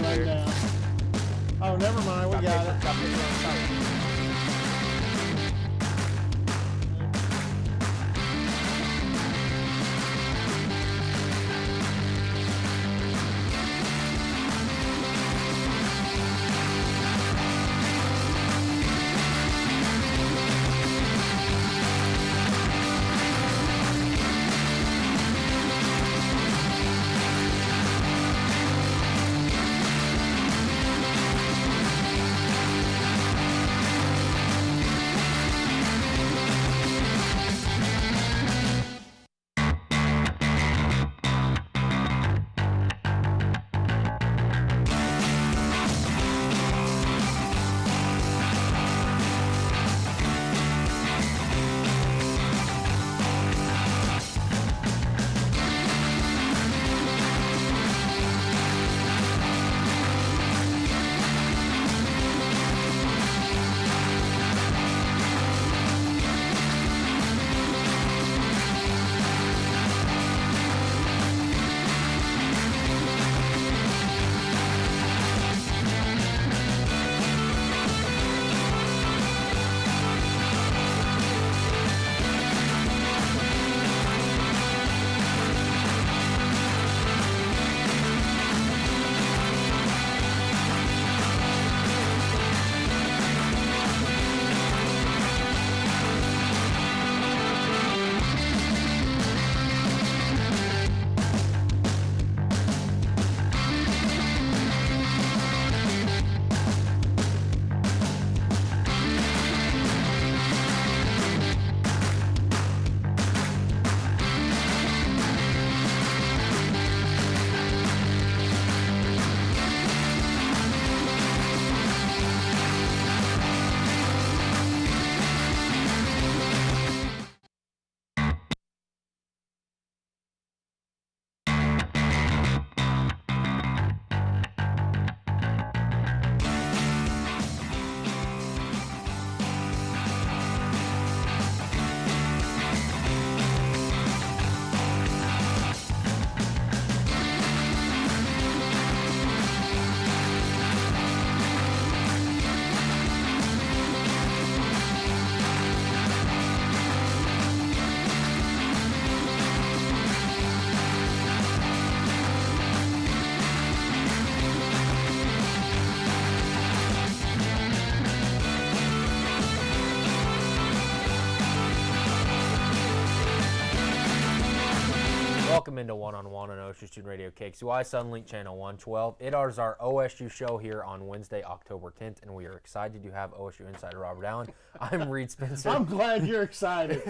getting run down. Oh, never mind. We got it. Welcome into One-on-One on OSU Student Radio KXUI Sunlink Channel 112. It is our OSU show here on Wednesday, October 10th, and we are excited to have OSU insider Robert Allen. I'm Reed Spencer. I'm glad you're excited.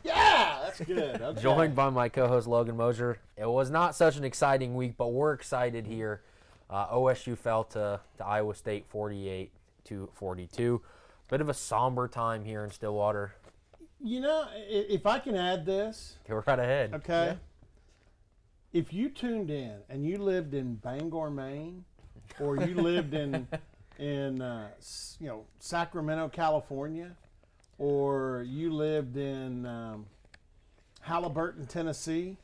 Yeah, that's good. Okay. Joined by my co-host Logan Mosier. It was not such an exciting week, but we're excited here. OSU fell to Iowa State 48-42. Bit of a somber time here in Stillwater. You know, if I can add this. Go right ahead. Okay. Yeah. If you tuned in and you lived in Bangor, Maine, or you lived in Sacramento, California, or you lived in Halliburton, Tennessee,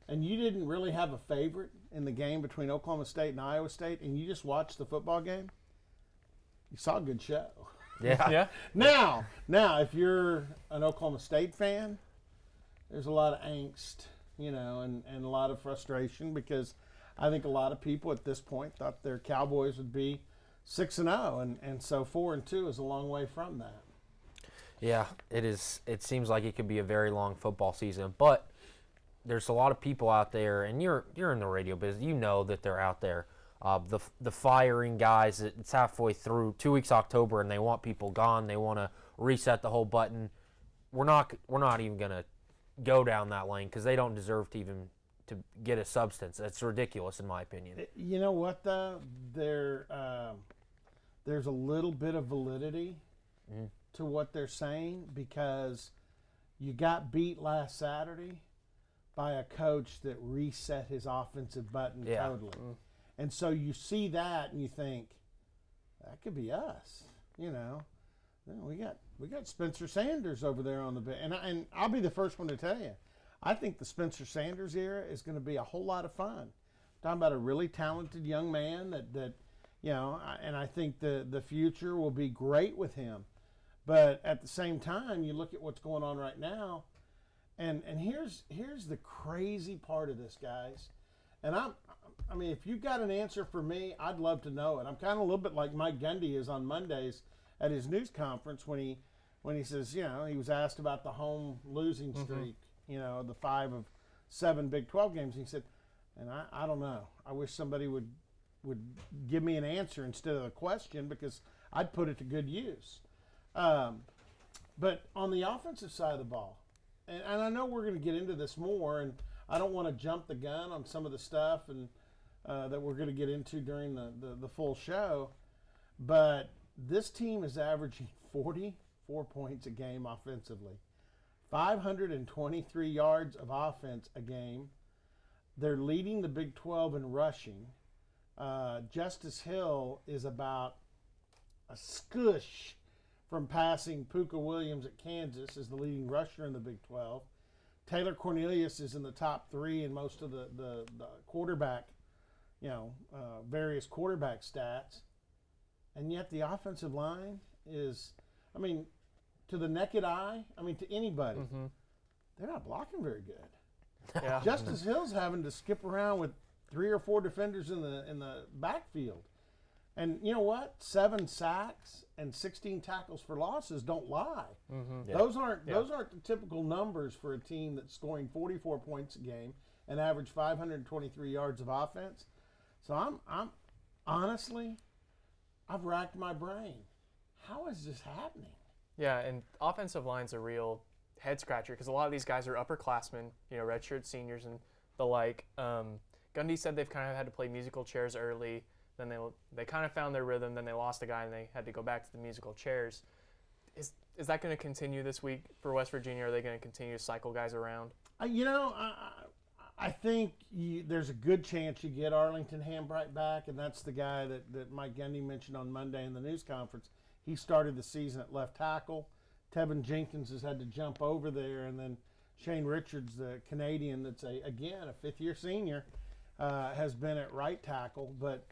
and you didn't really have a favorite in the game between Oklahoma State and Iowa State, and you just watched the football game, you saw a good show. Yeah. Now, if you're an Oklahoma State fan, there's a lot of angst, and a lot of frustration because I think a lot of people at this point thought their Cowboys would be 6-0, and so 4-2 is a long way from that. Yeah, it is. It seems like it could be a very long football season, but there's a lot of people out there, and you're in the radio business. You know that they're out there. The firing guys. It's halfway through 2 weeks October, and they want people gone. They want to reset the whole button. We're not even gonna go down that lane because they don't deserve to even to get a substance. It's ridiculous in my opinion. You know what though? There's a little bit of validity to what they're saying because you got beat last Saturday by a coach that reset his offensive button totally. And so you see that and you think, that could be us, We got Spencer Sanders over there on the bench. And I'll be the first one to tell you, I think the Spencer Sanders era is going to be a whole lot of fun talking about a really talented young man that and I think the future will be great with him. But at the same time, you look at what's going on right now, and here's the crazy part of this, guys. And I mean, if you've got an answer for me, I'd love to know it. I'm kind of a little bit like Mike Gundy is on Mondays at his news conference when he says, he was asked about the home losing streak, the 5 of 7 Big 12 games. And he said, and I don't know. I wish somebody would give me an answer instead of a question because I'd put it to good use. But on the offensive side of the ball, and I know we're going to get into this more, and I don't want to jump the gun on some of the stuff and that we're going to get into during the full show, but this team is averaging 44 points a game offensively, 523 yards of offense a game. They're leading the Big 12 in rushing. Justice Hill is about a skush from passing Puka Williams at Kansas as the leading rusher in the Big 12. Taylor Cornelius is in the top 3 in most of the quarterback, various quarterback stats. And yet the offensive line is, to the naked eye, to anybody, they're not blocking very good. Yeah. Justice Hill's having to skip around with 3 or 4 defenders in the backfield. And you know what? 7 sacks and 16 tackles for losses don't lie. Mm-hmm. Yeah. Those aren't the typical numbers for a team that's scoring 44 points a game and average 523 yards of offense. So I'm honestly, I've racked my brain. How is this happening? Yeah, and offensive line's a real head scratcher because a lot of these guys are upperclassmen, redshirt seniors and the like. Gundy said they've kind of had to play musical chairs early. Then they kind of found their rhythm. Then they lost a guy and they had to go back to the musical chairs. Is that going to continue this week for West Virginia? Are they going to continue to cycle guys around? I think there's a good chance you get Arlington Hambright back, and that's the guy that Mike Gundy mentioned on Monday in the news conference. He started the season at left tackle. Tevin Jenkins has had to jump over there, and then Shane Richards, the Canadian that's a fifth-year senior, has been at right tackle. But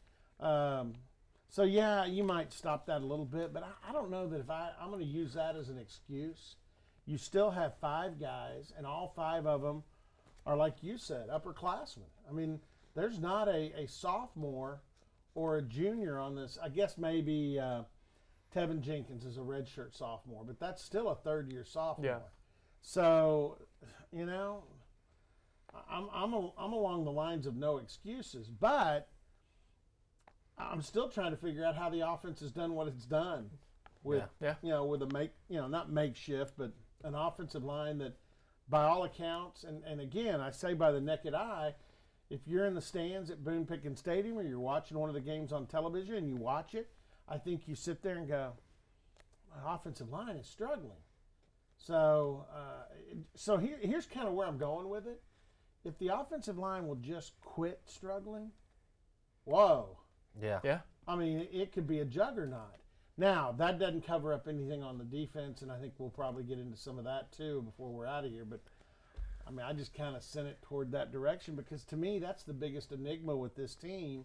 so yeah, you might stop that a little bit, but I don't know that if I'm going to use that as an excuse. You still have 5 guys, and all 5 of them are, like you said, upperclassmen. There's not a sophomore or a junior on this. I guess maybe Tevin Jenkins is a redshirt sophomore, but that's still a third-year sophomore. Yeah. So, I'm along the lines of no excuses, but I'm still trying to figure out how the offense has done what it's done with, with a not makeshift, but an offensive line that, by all accounts, and again, I say by the naked eye, if you're in the stands at Boone Pickens Stadium or you're watching one of the games on television and you watch it, I think you sit there and go, my offensive line is struggling. So, here's kind of where I'm going with it. If the offensive line will just quit struggling, whoa. Yeah. Yeah. It could be a juggernaut. Now, that doesn't cover up anything on the defense, and I think we'll probably get into some of that too before we're out of here. But, I just kind of sent it toward that direction because to me that's the biggest enigma with this team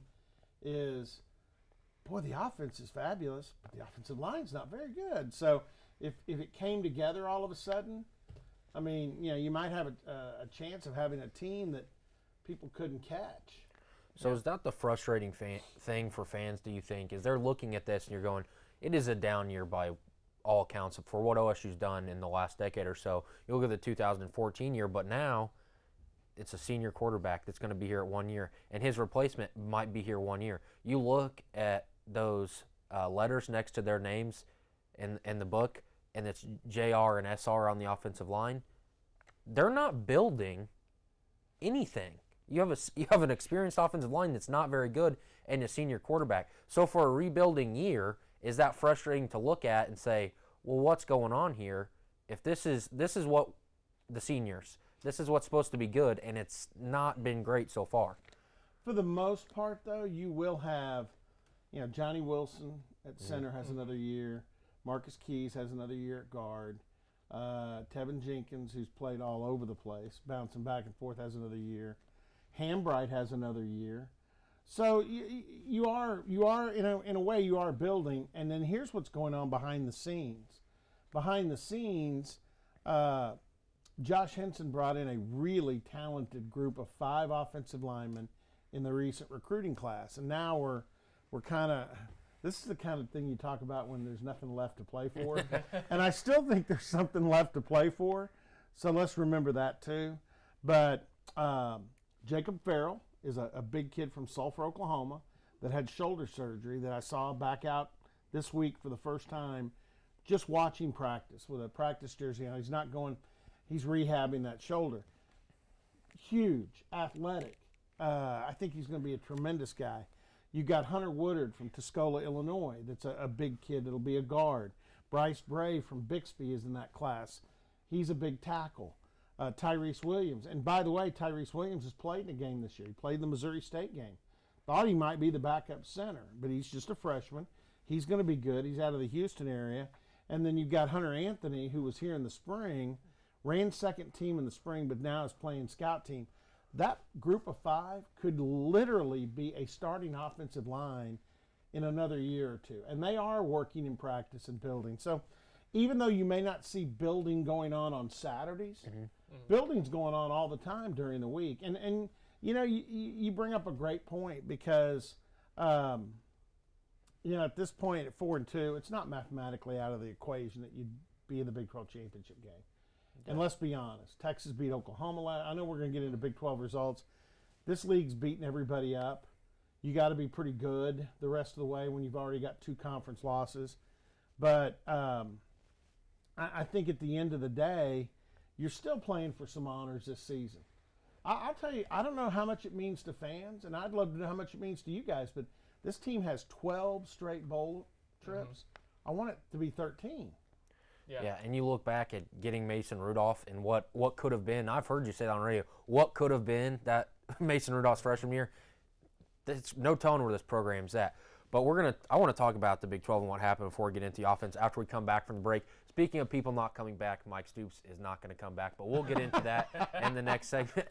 is, boy, the offense is fabulous, but the offensive line's not very good. So if it came together all of a sudden, you might have a chance of having a team that people couldn't catch. So is that the frustrating thing for fans, do you think, is they're looking at this and you're going, it is a down year by all accounts for what OSU's done in the last decade or so. You look at the 2014 year, but now it's a senior quarterback that's going to be here at 1 year, and his replacement might be here 1 year. You look at those letters next to their names in the book, and it's JR and SR on the offensive line. They're not building anything. You have an experienced offensive line that's not very good and a senior quarterback. So for a rebuilding year, is that frustrating to look at and say, well, what's going on here? If this is what the seniors, this is what's supposed to be good, and it's not been great so far. For the most part, though, you will have, Johnny Wilson at center has another year. Marcus Keys has another year at guard. Tevin Jenkins, who's played all over the place, bouncing back and forth, has another year. Hambright has another year. So you are in a way you are building. And then here's what's going on behind the scenes. Behind the scenes, Josh Henson brought in a really talented group of 5 offensive linemen in the recent recruiting class, and now we're kind of. This is the kind of thing you talk about when there's nothing left to play for. And I still think there's something left to play for. So let's remember that too. But Jacob Farrell is a big kid from Sulphur, Oklahoma that had shoulder surgery that I saw back out this week for the first time just watching practice with a practice jersey on. He's not going, he's rehabbing that shoulder. Huge, athletic. I think he's going to be a tremendous guy. You got Hunter Woodard from Tuscola, Illinois. That's a big kid that'll be a guard. Bryce Bray from Bixby is in that class. He's a big tackle. Tyrese Williams. And by the way, Tyrese Williams has played in a game this year. He played in the Missouri State game. Thought he might be the backup center, but he's just a freshman. He's going to be good. He's out of the Houston area. And then you've got Hunter Anthony, who was here in the spring, ran second team in the spring, but now is playing scout team. That group of 5 could literally be a starting offensive line in another year or two. And they are working in practice and building. So even though you may not see building going on Saturdays, building's going on all the time during the week. And you know, you bring up a great point because, you know, at this point at 4-2, it's not mathematically out of the equation that you'd be in the Big 12 championship game. And let's be honest, Texas beat Oklahoma. I know we're going to get into Big 12 results. This league's beating everybody up. You got to be pretty good the rest of the way when you've already got 2 conference losses. But I think at the end of the day, you're still playing for some honors this season. I'll tell you, I don't know how much it means to fans, and I'd love to know how much it means to you guys, but this team has 12 straight bowl trips. I want it to be 13. Yeah, and you look back at getting Mason Rudolph and what could have been. I've heard you say that on radio. What could have been that Mason Rudolph's freshman year? There's no telling where this program's at. But I want to talk about the Big 12 and what happened before we get into the offense after we come back from the break. Speaking of people not coming back, Mike Stoops is not going to come back, but we'll get into that in the next segment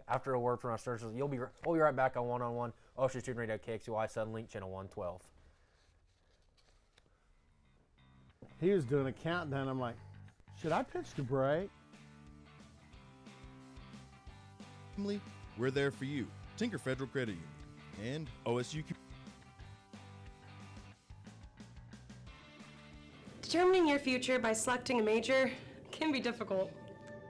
after a word from our sponsors. We'll be right back on One-on-One, Ocean Student Radio, KXUI, Suddenlink, Channel 112. He was doing a countdown. I'm like, should I pitch to break? We're there for you. Tinker Federal Credit Union and OSU. Determining your future by selecting a major can be difficult.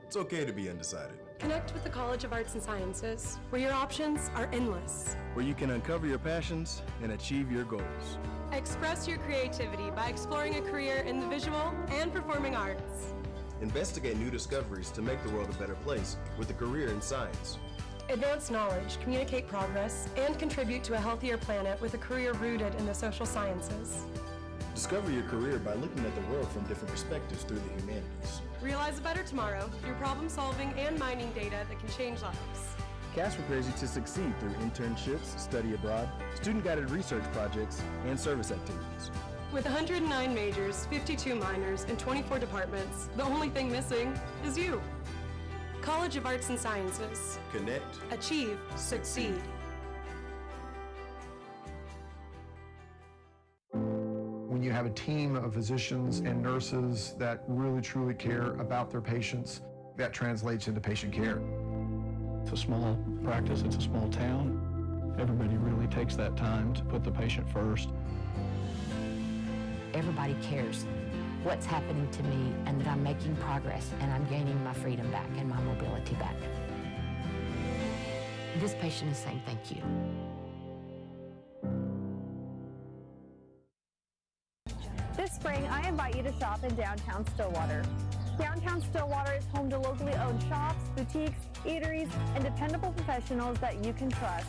It's okay to be undecided. Connect with the College of Arts and Sciences, where your options are endless. Where you can uncover your passions and achieve your goals. Express your creativity by exploring a career in the visual and performing arts. Investigate new discoveries to make the world a better place with a career in science. Advance knowledge, communicate progress, and contribute to a healthier planet with a career rooted in the social sciences. Discover your career by looking at the world from different perspectives through the humanities. Realize a better tomorrow through problem solving and mining data that can change lives. CAS prepares you to succeed through internships, study abroad, student-guided research projects, and service activities. With 109 majors, 52 minors, and 24 departments, the only thing missing is you. College of Arts and Sciences. Connect. Achieve. Succeed. When you have a team of physicians and nurses that really truly care about their patients, that translates into patient care. It's a small practice, it's a small town. Everybody really takes that time to put the patient first. Everybody cares what's happening to me and that I'm making progress and I'm gaining my freedom back and my mobility back. This patient is saying thank you. This spring, I invite you to shop in downtown Stillwater. Downtown Stillwater is home to locally owned shops, boutiques, eateries, and dependable professionals that you can trust.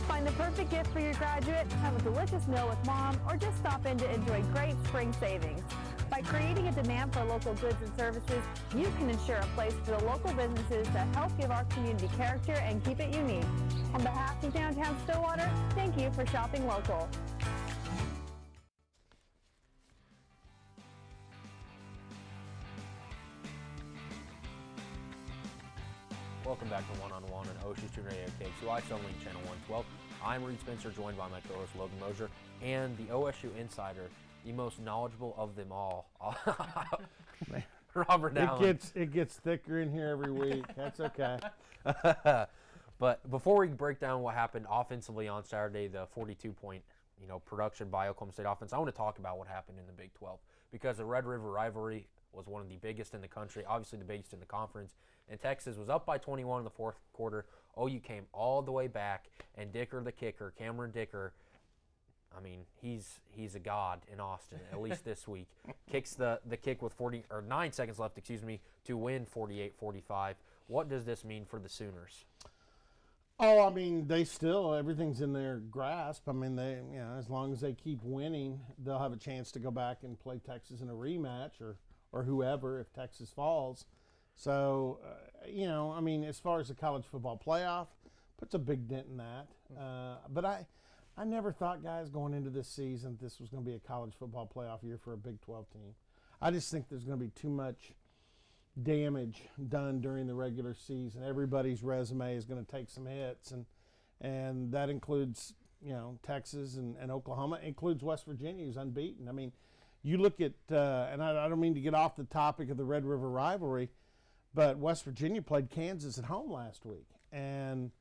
Find the perfect gift for your graduate, have a delicious meal with mom, or just stop in to enjoy great spring savings. By creating a demand for local goods and services, you can ensure a place for the local businesses that help give our community character and keep it unique. On behalf of Downtown Stillwater, thank you for shopping local. Welcome Welcome back to One on One on Ocean Student Radio KXUI, Sunlink Channel 112. I'm Reed Spencer, joined by my co-host Logan Mosier, and the OSU insider, the most knowledgeable of them all, Robert Allen. It gets thicker in here every week. That's okay. But before we break down what happened offensively on Saturday, the 42-point production by Oklahoma State offense, I want to talk about what happened in the Big 12, because the Red River rivalry was one of the biggest in the country, obviously the biggest in the conference, and Texas was up by 21 in the fourth quarter. OU came all the way back, and Dicker, the kicker, Cameron Dicker, I mean, he's a god in Austin, at least this week. Kicks the kick with 9 seconds left, to win 48-45. What does this mean for the Sooners? Oh, I mean, everything's in their grasp. I mean, as long as they keep winning, they'll have a chance to go back and play Texas in a rematch or whoever if Texas falls. So, I mean, as far as the college football playoff, puts a big dent in that. But I never thought, guys, going into this season, this was going to be a college football playoff year for a Big 12 team. I just think there's going to be too much damage done during the regular season. Everybody's resume is going to take some hits, and that includes, Texas and Oklahoma. It includes West Virginia, who's unbeaten. I mean, you look at, and I don't mean to get off the topic of the Red River rivalry, but West Virginia played Kansas at home last week, and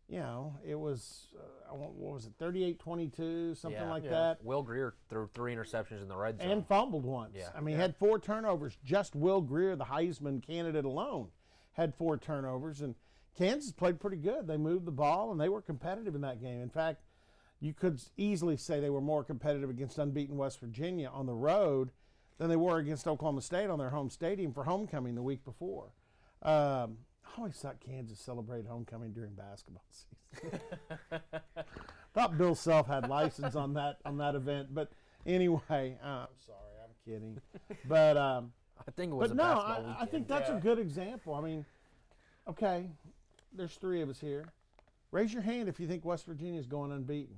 it was, what was it, 38-22, something like that. Will Greer threw 3 interceptions in the red zone. And fumbled once. Yeah. I mean, he had 4 turnovers. Just Will Greer, the Heisman candidate alone, had 4 turnovers. And Kansas played pretty good. They moved the ball, and they were competitive in that game. In fact, you could easily say they were more competitive against unbeaten West Virginia on the road than they were against Oklahoma State on their home stadium for homecoming the week before. I always thought Kansas celebrated homecoming during basketball season. Thought Bill Self had license on that event, but anyway, I'm sorry, I'm kidding. But I think it was. I think that's a good example. I mean, okay, there's 3 of us here. Raise your hand if you think West Virginia is going unbeaten.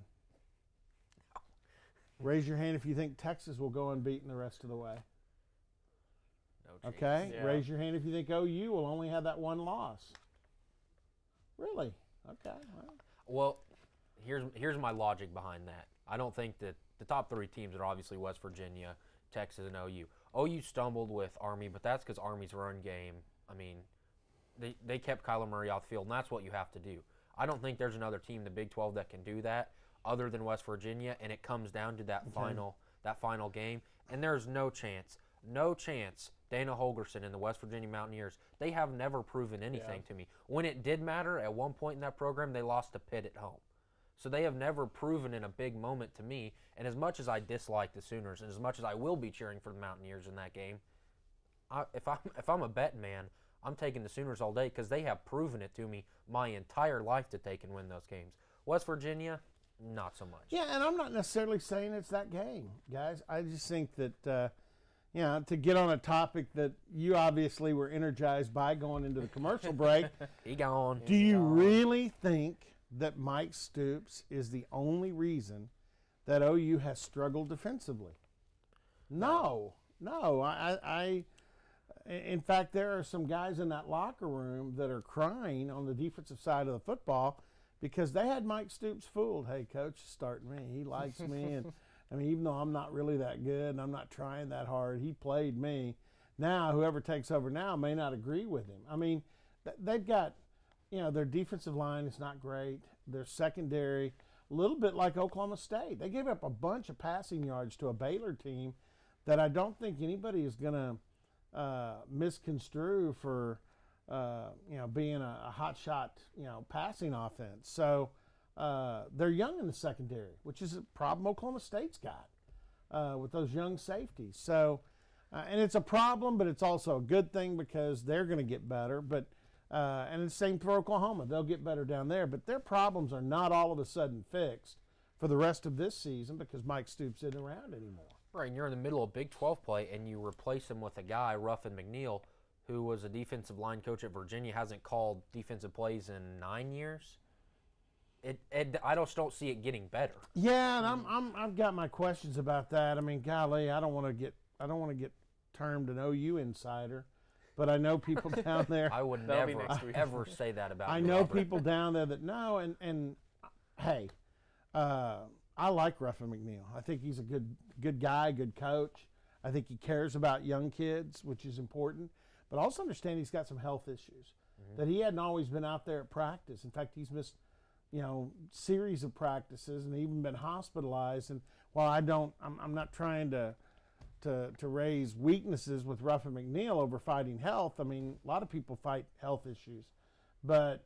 Raise your hand if you think Texas will go unbeaten the rest of the way. Okay, raise your hand if you think OU will only have that 1 loss. Really? Okay. Well, here's my logic behind that. I don't think that the top 3 teams are obviously West Virginia, Texas, and OU. OU stumbled with Army, but that's because Army's run game, I mean, they kept Kyler Murray off the field, and that's what you have to do. I don't think there's another team in the Big 12 that can do that other than West Virginia, and it comes down to that final game, and there's no chance Dana Holgorsen and the West Virginia Mountaineers, they have never proven anything to me. When it did matter, at one point in that program, they lost to Pitt at home. So they have never proven in a big moment to me, and as much as I dislike the Sooners, and as much as I will be cheering for the Mountaineers in that game, if I'm a betting man, I'm taking the Sooners all day because they have proven it to me my entire life that they can win those games. West Virginia, not so much. Yeah, and I'm not necessarily saying it's that game, guys. I just think that, to get on a topic that you obviously were energized by going into the commercial break. He gone. Do you really think that Mike Stoops is the only reason that OU has struggled defensively? No. In fact, there are some guys in that locker room that are crying on the defensive side of the football because they had Mike Stoops fooled. Hey, coach is starting me. He likes me. And I mean, even though I'm not really that good and I'm not trying that hard, he played me. Now, whoever takes over now may not agree with him. I mean, they've got, their defensive line is not great. Their secondary, a little bit like Oklahoma State. They gave up a bunch of passing yards to a Baylor team that I don't think anybody is going to misconstrue for, being a hot shot, passing offense. So they're young in the secondary, which is a problem Oklahoma State's got with those young safeties. So, and it's a problem, but it's also a good thing because they're going to get better. But and it's the same for Oklahoma. They'll get better down there. But their problems are not all of a sudden fixed for the rest of this season because Mike Stoops isn't around anymore. Right, and you're in the middle of Big 12 play, and you replace him with a guy, Ruffin McNeil, who was a defensive line coach at Virginia, hasn't called defensive plays in 9 years. I just don't see it getting better. Yeah, and I've got my questions about that. I mean, golly, I don't want to get termed an OU insider, but I know people down there. I would That'll be never, next week. ever say that about I you, know Robert. people down there that know, and hey, I like Ruffin McNeil. I think he's a good guy, good coach. I think he cares about young kids, which is important. But also understand he's got some health issues, that he hadn't always been out there at practice. In fact, he's missed, series of practices and even been hospitalized. And while I'm not trying to raise weaknesses with Ruffin McNeil over fighting health. I mean, a lot of people fight health issues, but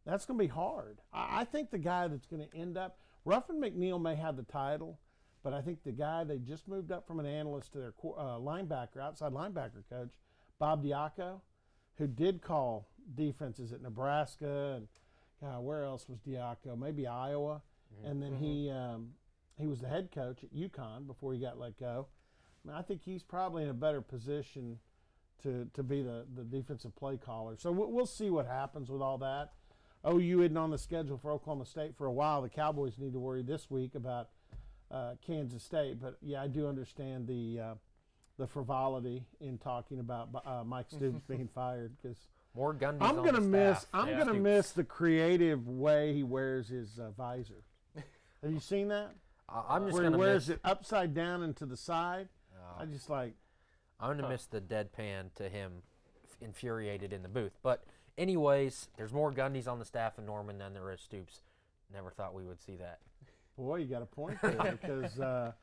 that's going to be hard. I think the guy that's going to end up, Ruffin McNeil may have the title, but I think the guy they just moved up from an analyst to their outside linebacker coach, Bob Diaco, who did call defenses at Nebraska and where else was Diaco? Maybe Iowa, and then he was the head coach at UConn before he got let go. I mean, I think he's probably in a better position to be the defensive play caller. So we'll see what happens with all that. OU isn't on the schedule for Oklahoma State for a while. The Cowboys need to worry this week about Kansas State. But yeah, I do understand the frivolity in talking about Mike Stoops being fired, because More Gundy's I'm on gonna the miss. staff. I'm gonna miss the creative way he wears his visor. Have you seen that? I'm just Where he gonna wears miss. it upside down and to the side. I just like. I'm gonna miss the deadpan to him, infuriated in the booth. But anyways, there's more Gundys on the staff in Norman than there is Stoops. Never thought we would see that. Boy, you got a point there, because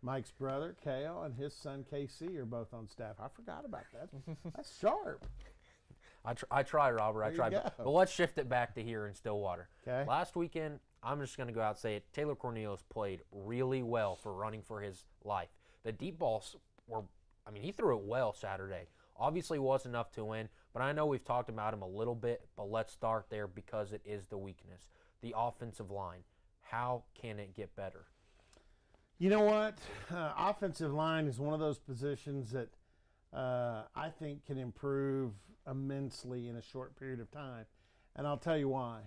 Mike's brother Kale and his son KC are both on staff. I forgot about that. That's sharp. I try, Robert. I There try. you go. But let's shift it back to here in Stillwater. Okay. Last weekend, I'm just going to go out and say it. Taylor Cornelius played really well for running for his life. The deep balls were, he threw it well Saturday. Obviously wasn't enough to win, but I know we've talked about him a little bit, but let's start there because it is the weakness. The offensive line. How can it get better? You know what? Offensive line is one of those positions that I think can improve immensely in a short period of time. And I'll tell you why.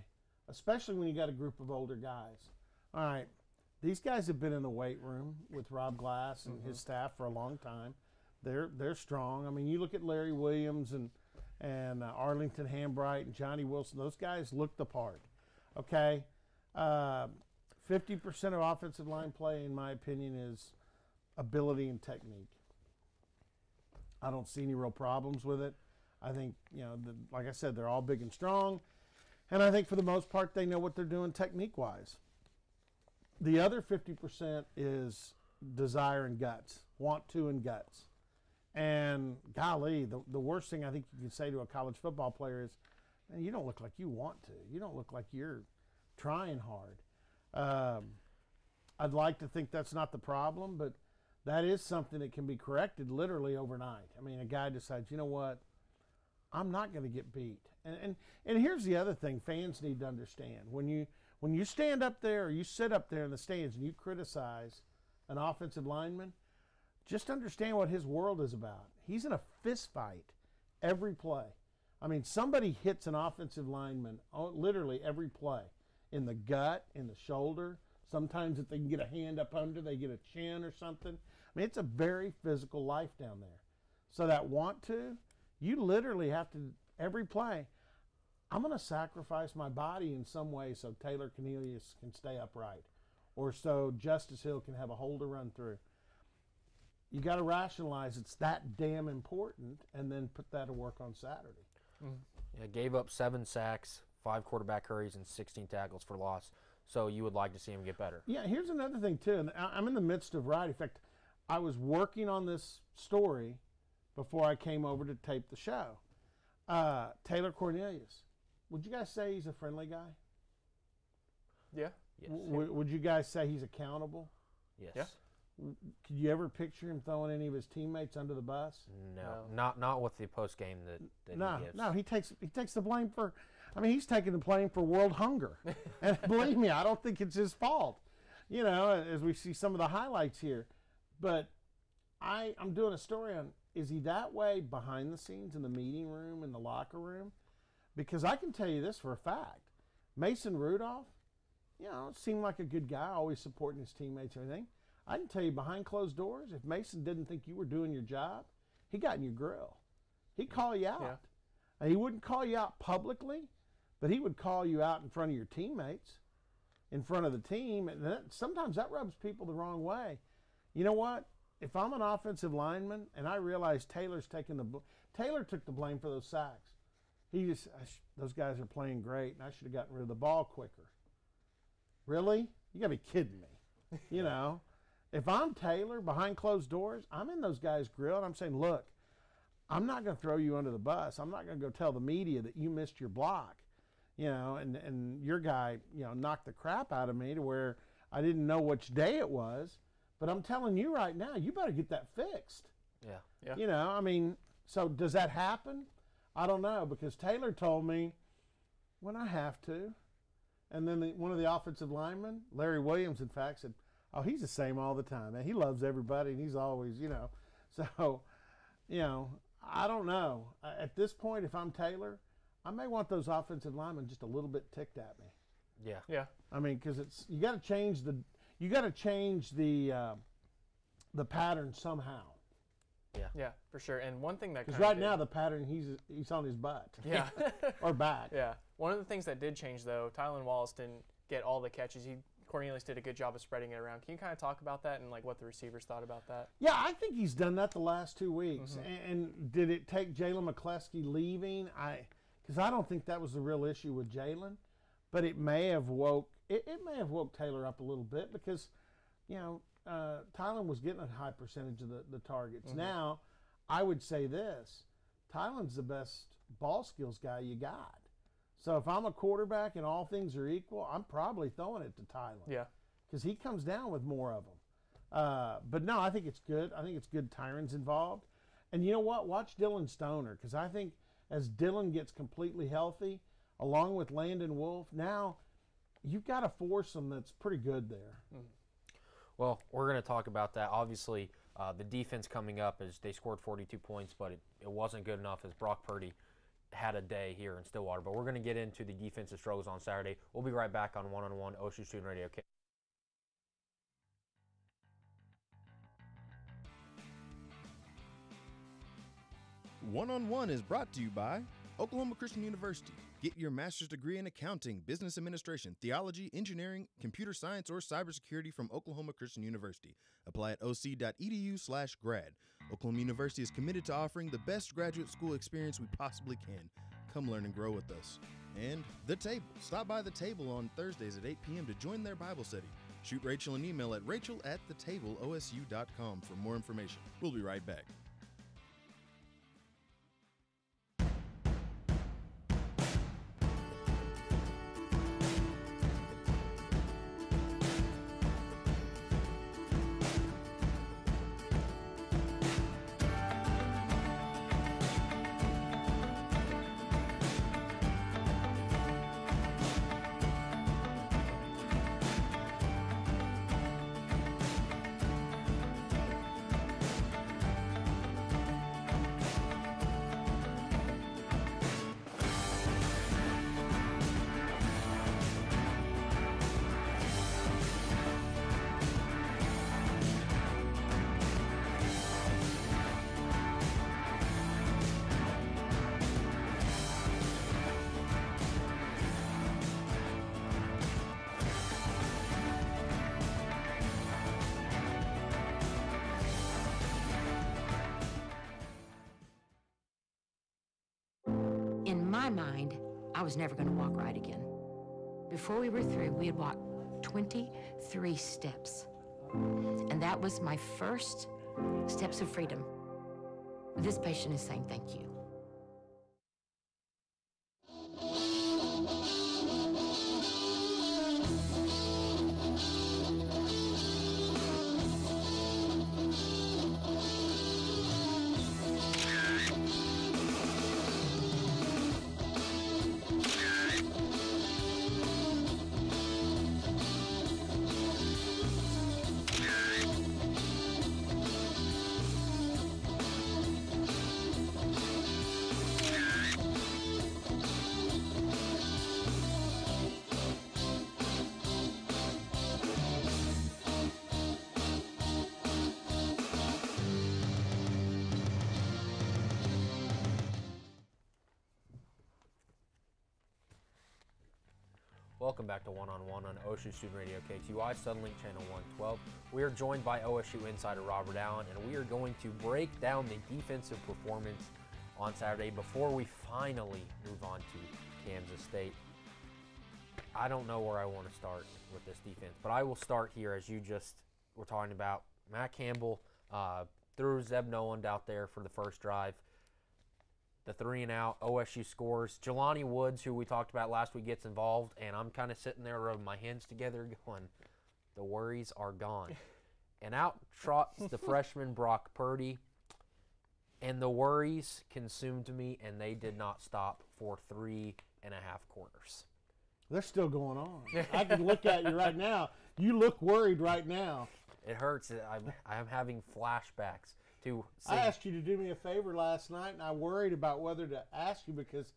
Especially when you got a group of older guys. All right, these guys have been in the weight room with Rob Glass and his staff for a long time. They're strong. I mean, you look at Larry Williams and Arlington Hambright and Johnny Wilson. Those guys look the part. Okay, 50% of offensive line play, in my opinion, is ability and technique. I don't see any real problems with it. I think, like I said, they're all big and strong. And I think for the most part, they know what they're doing technique-wise. The other 50% is desire and guts, want to and guts. And golly, the worst thing I think you can say to a college football player is, man, you don't look like you want to. You don't look like you're trying hard. I'd like to think that's not the problem, but that is something that can be corrected literally overnight. I mean, a guy decides, you know what, I'm not going to get beat. And here's the other thing fans need to understand. When you stand up there or you sit up there in the stands and you criticize an offensive lineman, just understand what his world is about. He's in a fist fight every play. I mean, somebody hits an offensive lineman literally every play, in the gut, in the shoulder. Sometimes if they can get a hand up under, they get a chin or something. I mean, it's a very physical life down there. So that want to, you literally have to, every play, I'm going to sacrifice my body in some way so Taylor Cornelius can stay upright, or so Justice Hill can have a hole to run through. You got to rationalize it's that damn important, and then put that to work on Saturday. Yeah, gave up 7 sacks, 5 quarterback hurries, and 16 tackles for loss. So you would like to see him get better. Yeah, here's another thing, too. And I'm in the midst of writing. In fact, I was working on this story before I came over to tape the show. Taylor Cornelius. Would you guys say he's a friendly guy? Yeah. Yes. Would you guys say he's accountable? Yes. Yeah. Could you ever picture him throwing any of his teammates under the bus? No. Not with the post game that he gives. No, he takes the blame for. I mean, he's taking the blame for world hunger, and believe me, I don't think it's his fault. As we see some of the highlights here, but I'm doing a story on, is he that way behind the scenes in the meeting room, in the locker room? Because I can tell you this for a fact, Mason Rudolph, seemed like a good guy, always supporting his teammates and everything. I can tell you behind closed doors, if Mason didn't think you were doing your job, he got in your grill. He'd call you out. Yeah. And he wouldn't call you out publicly, but he would call you out in front of your teammates, in front of the team. And sometimes that rubs people the wrong way. You know what? If I'm an offensive lineman and I realize Taylor's taking Taylor took the blame for those sacks. He just, those guys are playing great, and I should have gotten rid of the ball quicker. Really? You got to be kidding me. You know, if I'm Taylor behind closed doors, I'm in those guys' grill, and I'm saying, look, I'm not going to throw you under the bus. I'm not going to go tell the media that you missed your block, you know, and your guy, you know, knocked the crap out of me to where I didn't know which day it was. But I'm telling you right now, you better get that fixed. Yeah. You know, I mean, so does that happen? I don't know, because Taylor told me when I have to. And then one of the offensive linemen, Larry Williams, in fact, said, oh, he's the same all the time. Man, he loves everybody, and he's always, you know. So, you know, I don't know. At this point, if I'm Taylor, I may want those offensive linemen just a little bit ticked at me. Yeah. Yeah. I mean, because you got to change the pattern somehow. Yeah, for sure. And one thing that because right now the pattern he's on his butt. Yeah. Or back. Yeah. One of the things that did change though, Tylan Wallace didn't get all the catches. Cornelius did a good job of spreading it around. Can you kind of talk about that and like what the receivers thought about that? Yeah, I think he's done that the last 2 weeks. And did it take Jalen McCleskey leaving? Because I don't think that was the real issue with Jalen, but it may have woke Taylor up a little bit because, you know, Tylan was getting a high percentage of the targets. Now, I would say this: Tylan's the best ball skills guy you got. So if I'm a quarterback and all things are equal, I'm probably throwing it to Tylan. Yeah. Because he comes down with more of them. But no, I think it's good. I think it's good Tyron's involved. And you know what? Watch Dylan Stoner, because I think as Dylan gets completely healthy, along with Landon Wolf, now you've got a foursome that's pretty good there. Well, we're going to talk about that. Obviously, the defense coming up is they scored 42 points, but it wasn't good enough as Brock Purdy had a day here in Stillwater. But we're going to get into the defensive struggles on Saturday. We'll be right back on One-on-One OSU Student Radio. One-on-One is brought to you by Oklahoma Christian University. Get your master's degree in accounting, business administration, theology, engineering, computer science, or cybersecurity from Oklahoma Christian University. Apply at oc.edu/grad. Oklahoma University is committed to offering the best graduate school experience we possibly can. Come learn and grow with us. And The Table. Stop by The Table on Thursdays at 8 p.m. to join their Bible study. Shoot Rachel an email at rachel@thetableosu.com for more information. We'll be right back. In my mind, I was never going to walk right again. Before we were through, we had walked 23 steps. And that was my first steps of freedom. This patient is saying thank you. Welcome back to One on One on OSU Student Radio KTUI, Sunlink Channel 112. We are joined by OSU insider Robert Allen, and we are going to break down the defensive performance on Saturday before we finally move on to Kansas State. I don't know where I want to start with this defense, but I will start here as you just were talking about. Matt Campbell threw Zeb Noland out there for the first drive. The 3-and-out, OSU scores. Jelani Woods, who we talked about last week, gets involved, and I'm kind of sitting there rubbing my hands together going, the worries are gone. And out trots the freshman Brock Purdy, and the worries consumed me, and they did not stop for 3.5 quarters. They're still going on. I can look at you right now. You look worried right now. It hurts. I'm having flashbacks. I asked you to do me a favor last night, and I worried about whether to ask you because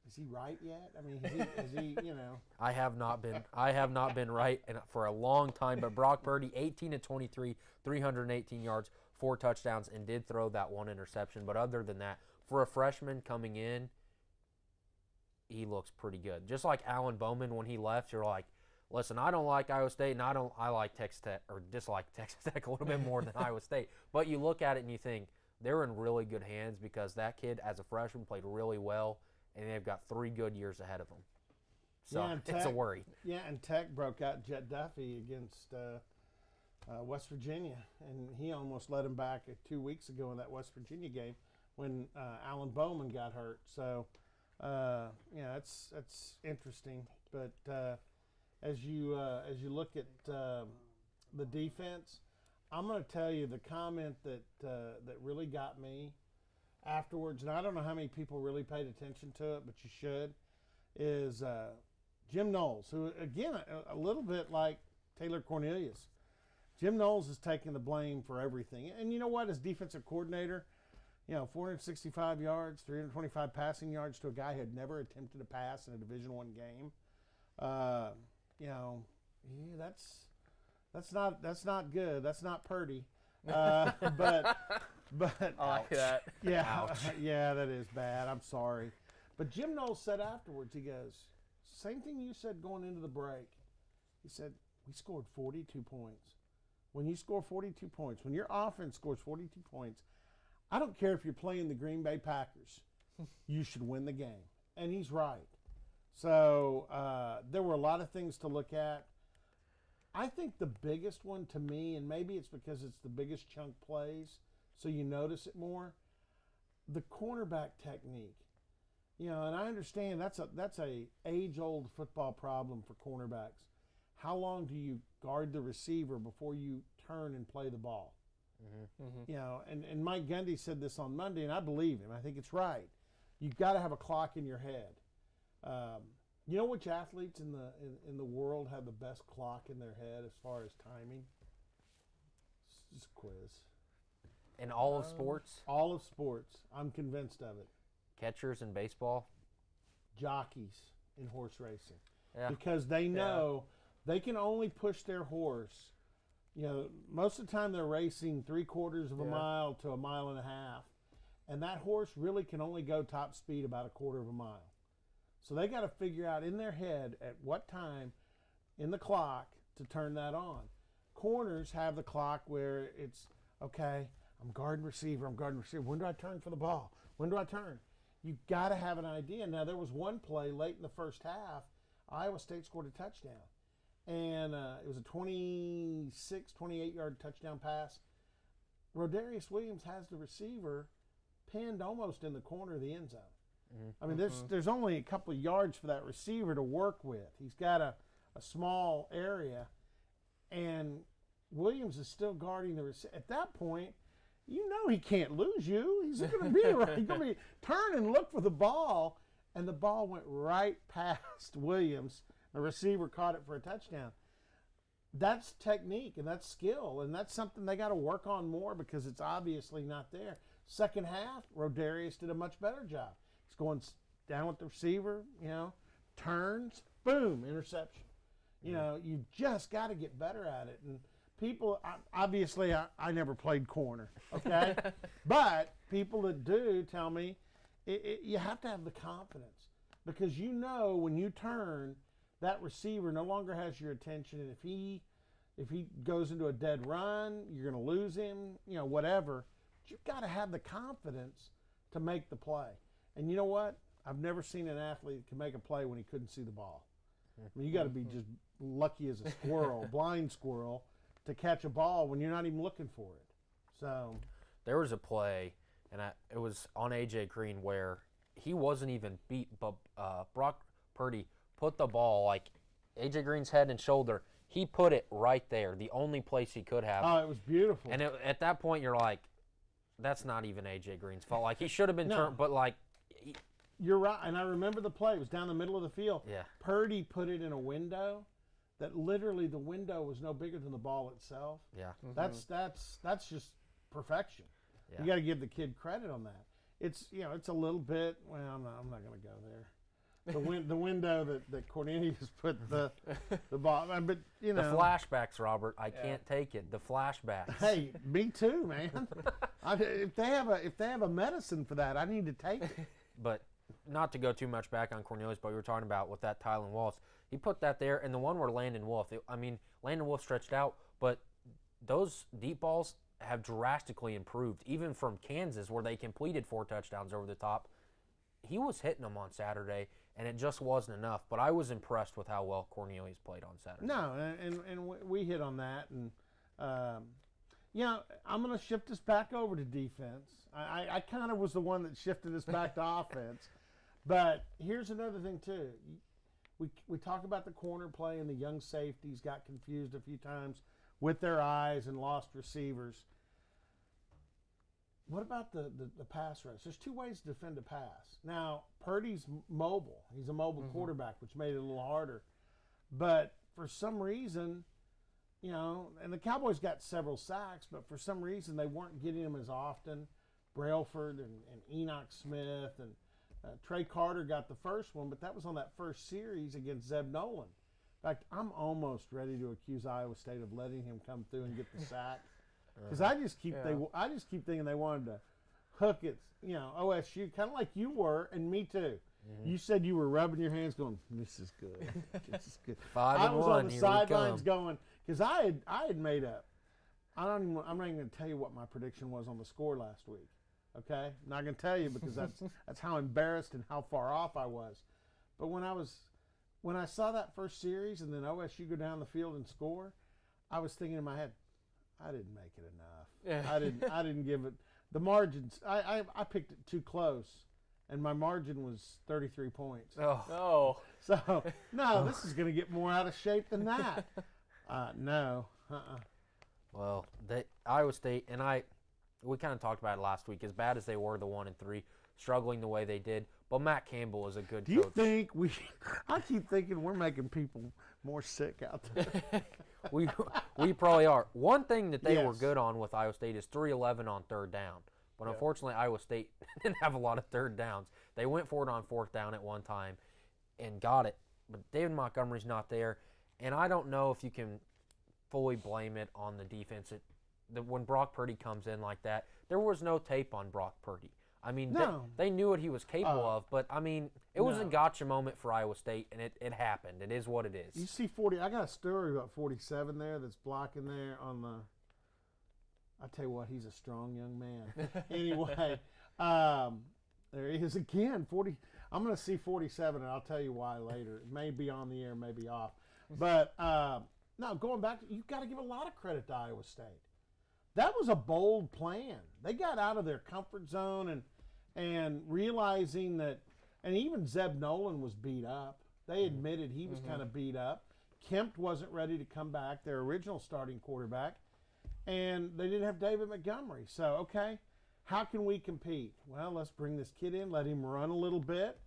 is he right yet? I mean, is he you know? I have not been right for a long time. But Brock Purdy, 18 of 23, 318 yards, 4 touchdowns, and did throw that 1 interception. But other than that, for a freshman coming in, he looks pretty good. Just like Alan Bowman when he left, you're like, listen, I don't like Iowa State, and I like Texas Tech, or dislike Texas Tech a little bit more than Iowa State. But you look at it and you think they're in really good hands because that kid, as a freshman, played really well, and they've got 3 good years ahead of them. So yeah, it's a worry. Yeah, and Tech broke out Jet Duffy against West Virginia, and he almost led him back 2 weeks ago in that West Virginia game when Alan Bowman got hurt. So, yeah, that's interesting, but. As you look at the defense, I'm going to tell you the comment that really got me afterwards, and I don't know how many people really paid attention to it, but you should, is Jim Knowles, who, again, a little bit like Taylor Cornelius. Jim Knowles is taking the blame for everything. And you know what? As defensive coordinator, 465 yards, 325 passing yards to a guy who had never attempted a pass in a Division I game. That's not good. That's not Purdy. But I like that. Yeah, Ouch. yeah, that is bad. I'm sorry. But Jim Knowles said afterwards, he goes, same thing you said going into the break. He said, we scored 42 points. When you score 42 points, when your offense scores 42 points, I don't care if you're playing the Green Bay Packers, you should win the game. And he's right. So there were a lot of things to look at. I think the biggest one to me, and maybe it's because it's the biggest chunk plays, so you notice it more, the cornerback technique. And I understand that's a age-old football problem for cornerbacks. How long do you guard the receiver before you turn and play the ball? Mm-hmm. And Mike Gundy said this on Monday, and I believe him. I think it's right. You've got to have a clock in your head. You know which athletes in the world have the best clock in their head as far as timing? It's just a quiz. In all of sports? All of sports. I'm convinced of it. Catchers in baseball? Jockeys in horse racing. Yeah. Because they know they can only push their horse. Most of the time they're racing 3/4 of a mile to 1.5 miles. And that horse really can only go top speed about 1/4 of a mile. So they got to figure out in their head at what time in the clock to turn that on. Corners have the clock where it's, okay, I'm guarding receiver. When do I turn for the ball? When do I turn? You got to have an idea. Now, there was one play late in the first half. Iowa State scored a touchdown. And it was a 26, 28-yard touchdown pass. Rodarius Williams has the receiver pinned almost in the corner of the end zone. I mean, there's only a couple of yards for that receiver to work with. He's got a small area, and Williams is still guarding the receiver. At that point, he can't lose you. He's going to be right. He's going to be turn and look for the ball, and the ball went right past Williams. The receiver caught it for a touchdown. That's technique, and that's skill, and that's something they got to work on more because it's obviously not there. Second half, Rodarius did a much better job. He's going down with the receiver, turns, boom, interception. You just got to get better at it. And people, obviously, I never played corner, okay? But people that do tell me you have to have the confidence because when you turn, that receiver no longer has your attention, and if he goes into a dead run, you're going to lose him, whatever. But you've got to have the confidence to make the play. And you know what? I've never seen an athlete that can make a play when he couldn't see the ball. I mean, you got to be just lucky as a squirrel, blind squirrel, to catch a ball when you're not even looking for it. So there was a play, and it was on A.J. Green where he wasn't even beat, but Brock Purdy put the ball like A.J. Green's head and shoulder. He put it right there, the only place he could have. Oh, it was beautiful. And at that point, you're like, that's not even A.J. Green's fault. Like, he should have been turned, but like. You're right, and I remember the play. It was down the middle of the field. Yeah. Purdy put it in a window that literally the window was no bigger than the ball itself. Yeah. That's just perfection. Yeah. You got to give the kid credit on that. It's it's a little bit. Well, I'm not going to go there. The window that Cornelius put the ball, but the flashbacks, Robert. I can't take it. The flashbacks. Hey, me too, man. If they have a medicine for that, I need to take it. But not to go too much back on Cornelius, but we were talking about with that Tylan Wallace. He put that there, and the one where Landon Wolf. Landon Wolf stretched out, but those deep balls have drastically improved, even from Kansas, where they completed 4 touchdowns over the top. He was hitting them on Saturday, and it just wasn't enough. But I was impressed with how well Cornelius played on Saturday. No, and we hit on that, and I'm going to shift this back over to defense. I kind of was the one that shifted us back to offense. But here's another thing, too. We talk about the corner play and the young safeties got confused a few times with their eyes and lost receivers. What about the pass rush? There's 2 ways to defend a pass. Now, Purdy's mobile. He's a mobile quarterback, which made it a little harder. But for some reason, and the Cowboys got several sacks, but for some reason they weren't getting them as often. Brailford and Enoch Smith and Trey Carter got the first one, but that was on that first series against Zeb Nolan. In fact, I'm almost ready to accuse Iowa State of letting him come through and get the sack, because I just keep thinking they wanted to hook it, OSU, kind of like you were, and me too. You said you were rubbing your hands, going, "This is good. This is good." 5-1. I was on the sidelines going, because I had made up. I'm not even going to tell you what my prediction was on the score last week. Okay, I'm not going to tell you because that's how embarrassed and how far off I was. But when I saw that first series and then OSU go down the field and score, I was thinking in my head, I didn't make it enough. Yeah. I didn't give it the margins. I picked it too close, and my margin was 33 points. Oh. So no, this is going to get more out of shape than that. No. Well, Iowa State and we kind of talked about it last week. As bad as they were, the 1-3, struggling the way they did, but Matt Campbell is a good coach. Do you think I keep thinking we're making people more sick out there. we probably are. One thing that they were good on with Iowa State is 3-11 on 3rd down. But unfortunately, Iowa State didn't have a lot of 3rd downs. They went for it on 4th down at one time and got it. But David Montgomery's not there. And I don't know if you can fully blame it on the defense. When Brock Purdy comes in like that, there was no tape on Brock Purdy. I mean, they knew what he was capable of, but, I mean, it was a gotcha moment for Iowa State, and it happened. It is what it is. You see 40. I got a story about 47 there that's blocking there on the – I tell you what, he's a strong young man. Anyway, there he is again, 40. I'm going to see 47, and I'll tell you why later. It may be on the air, maybe off. But, no, going back, you've got to give a lot of credit to Iowa State. That was a bold plan. They got out of their comfort zone and realizing that, and even Zeb Nolan was beat up. They admitted he was kind of beat up. Kempt wasn't ready to come back, their original starting quarterback, and they didn't have David Montgomery. So, okay, how can we compete? Well, let's bring this kid in, let him run a little bit.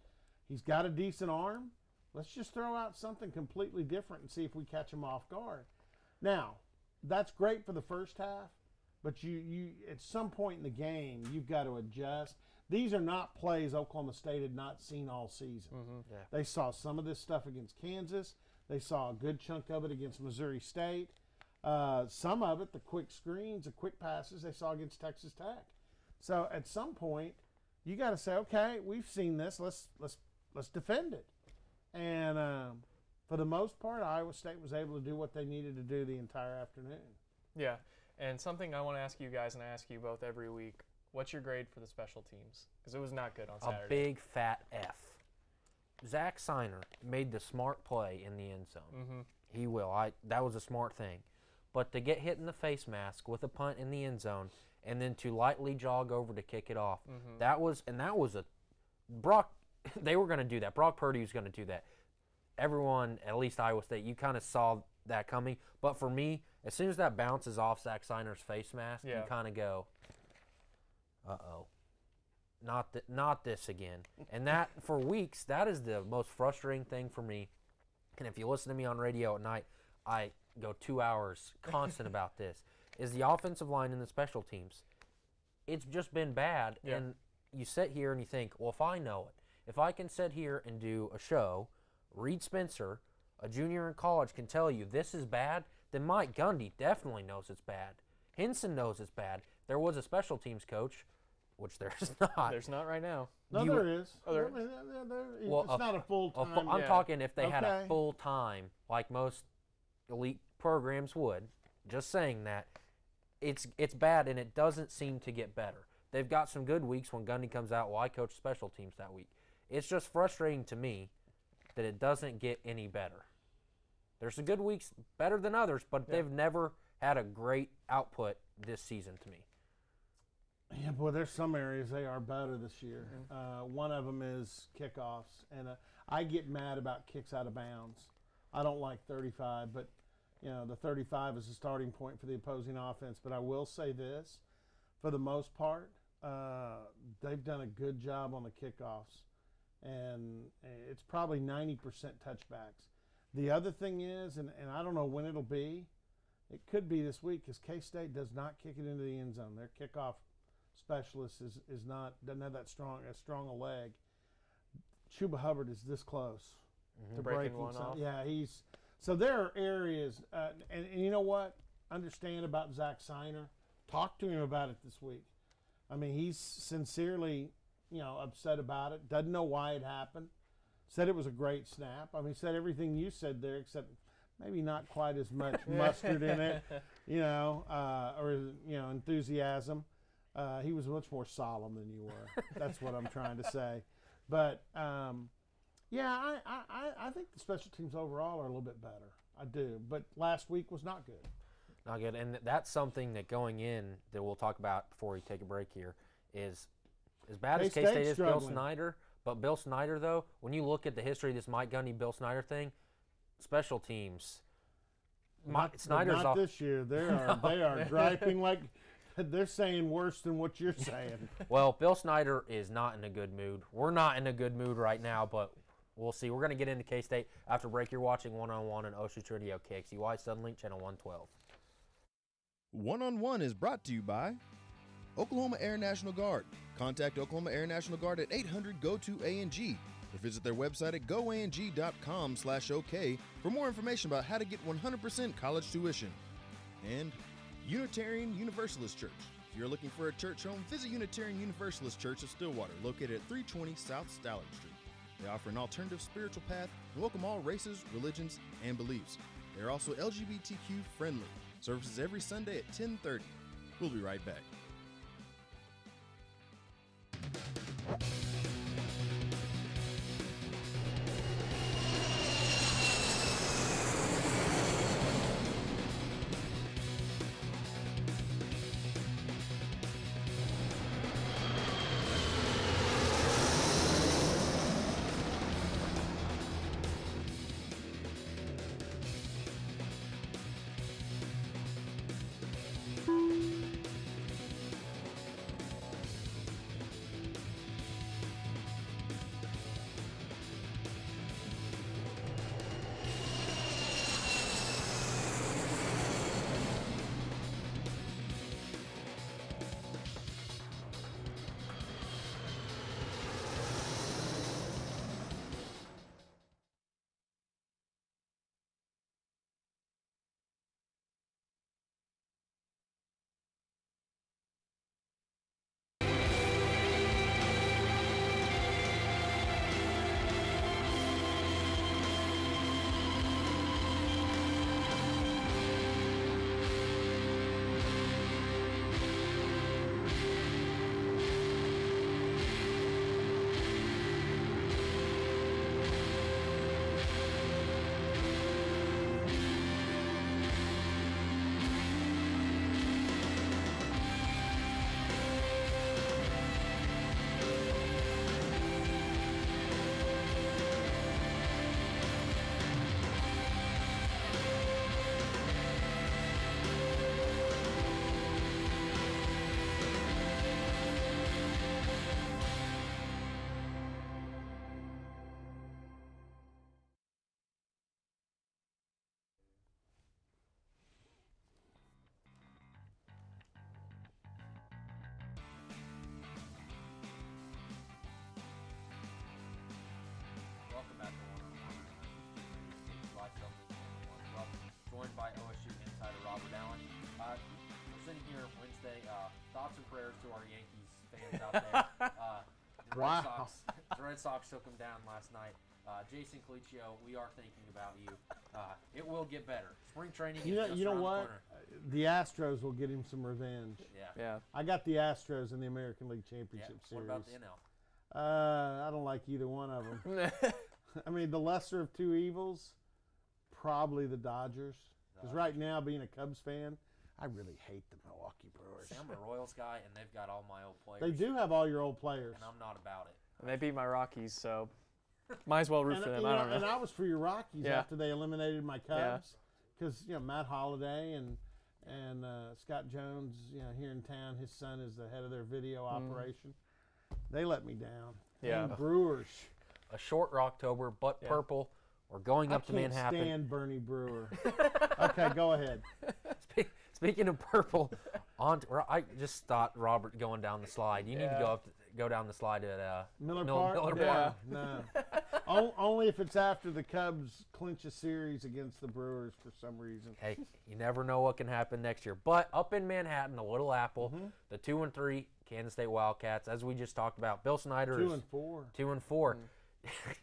He's got a decent arm. Let's just throw out something completely different and see if we catch him off guard. Now, that's great for the first half. But you at some point in the game, you've got to adjust. These are not plays Oklahoma State had not seen all season. They saw some of this stuff against Kansas. They saw a good chunk of it against Missouri State. Some of it, the quick screens, the quick passes, they saw against Texas Tech. So at some point, you got to say, okay, we've seen this. Let's defend it. And for for the most part, Iowa State was able to do what they needed to do the entire afternoon. Yeah, and something I want to ask you guys, and I ask you both every week, what's your grade for the special teams? Because it was not good on Saturday. A big fat F. Zach Seiner made the smart play in the end zone. Mm-hmm. He will. That was a smart thing. But to get hit in the face mask with a punt in the end zone and then to lightly jog over to kick it off, that was a Brock. They were going to do that. Brock Purdy was going to do that. Everyone, at least Iowa State, you kind of saw that coming. But for me, as soon as that bounces off Zach Seiner's face mask, you kind of go, uh-oh. Not this again. And that, for weeks, that is the most frustrating thing for me. And if you listen to me on radio at night, I go 2 hours constant about this, is the offensive line and the special teams. It's just been bad. Yeah. And you sit here and you think, well, if I know it, if I can sit here and do a show, Reed Spencer, a junior in college, can tell you this is bad, then Mike Gundy definitely knows it's bad. Henson knows it's bad. There was a special teams coach, which there's not. There's not right now. No, there is. Oh, there I mean, it's not a full-time. I'm talking if they had a full-time, like most elite programs would. Just saying that. It's bad, and it doesn't seem to get better. They've got some good weeks when Gundy comes out, well, I coach special teams that week. It's just frustrating to me that it doesn't get any better. There's some good weeks better than others, but they've never had a great output this season to me. Yeah, boy, there's some areas they are better this year. One of them is kickoffs, and I get mad about kicks out of bounds. I don't like 35, but the 35 is the starting point for the opposing offense. But I will say this, for the most part, they've done a good job on the kickoffs, and it's probably 90% touchbacks. The other thing is, and I don't know when it'll be, it could be this week, because K-State does not kick it into the end zone. Their kickoff specialist doesn't have that strong a leg. Chuba Hubbard is this close to breaking one off. Yeah, so there are areas, and you know what? Understand about Zach Seiner. Talk to him about it this week. I mean, he's sincerely, upset about it. Doesn't know why it happened. Said it was a great snap. I mean, said everything you said there, except maybe not quite as much mustard in it, or enthusiasm. He was much more solemn than you were. That's what I'm trying to say. But I think the special teams overall are a little bit better. I do. But last week was not good. Not good. And that's something that going in that we'll talk about before we take a break here is as bad as K-State is Bill Snyder. But Bill Snyder, though, when you look at the history of this Mike Gundy, Bill Snyder thing, special teams, Snyder's not this year. They are griping like they're saying worse than what you're saying. Well, Bill Snyder is not in a good mood. We're not in a good mood right now, but we'll see. We're going to get into K-State after break. You're watching One-on-One on Ocean Radio, KXEY, Suddenlink, Channel 112. One-on-One is brought to you by Oklahoma Air National Guard. Contact Oklahoma Air National Guard at 800-GO-TO-ANG or visit their website at goang.com/OK for more information about how to get 100% college tuition. And Unitarian Universalist Church. If you're looking for a church home, visit Unitarian Universalist Church of Stillwater, located at 320 South Stallard Street. They offer an alternative spiritual path and welcome all races, religions, and beliefs. They are also LGBTQ friendly. Services every Sunday at 10:30. We'll be right back. sitting here Wednesday. Thoughts and prayers to our Yankees fans out there. The Red Sox took them down last night. Jason Colicchio, we are thinking about you. It will get better. Spring training is just you know around what? the corner. The Astros will get him some revenge. Yeah. I got the Astros in the American League Championship Series. What about the NL? I don't like either one of them. I mean, the lesser of two evils, probably the Dodgers. Because right now, being a Cubs fan, I really hate the Milwaukee Brewers. I'm a Royals guy, and they've got all my old players. They do have all your old players. And I'm not about it. And they beat my Rockies, so might as well root for them. And, I don't know. And I was for your Rockies after they eliminated my Cubs. Because, Matt Holliday and Scott Jones, here in town, his son is the head of their video operation. They let me down. Yeah. And Brewers. A short October, but purple. We're going up to Manhattan. I can't stand Bernie Brewer. Okay, go ahead. Speaking of purple, I just thought Robert going down the slide. You need to go down the slide at Miller Park. Miller Park. No. Only if it's after the Cubs clinch a series against the Brewers for some reason. Hey, you never know what can happen next year. But up in Manhattan, the Little Apple, the 2-3 Kansas State Wildcats, as we just talked about, Bill Snyder 2-4. 2-4.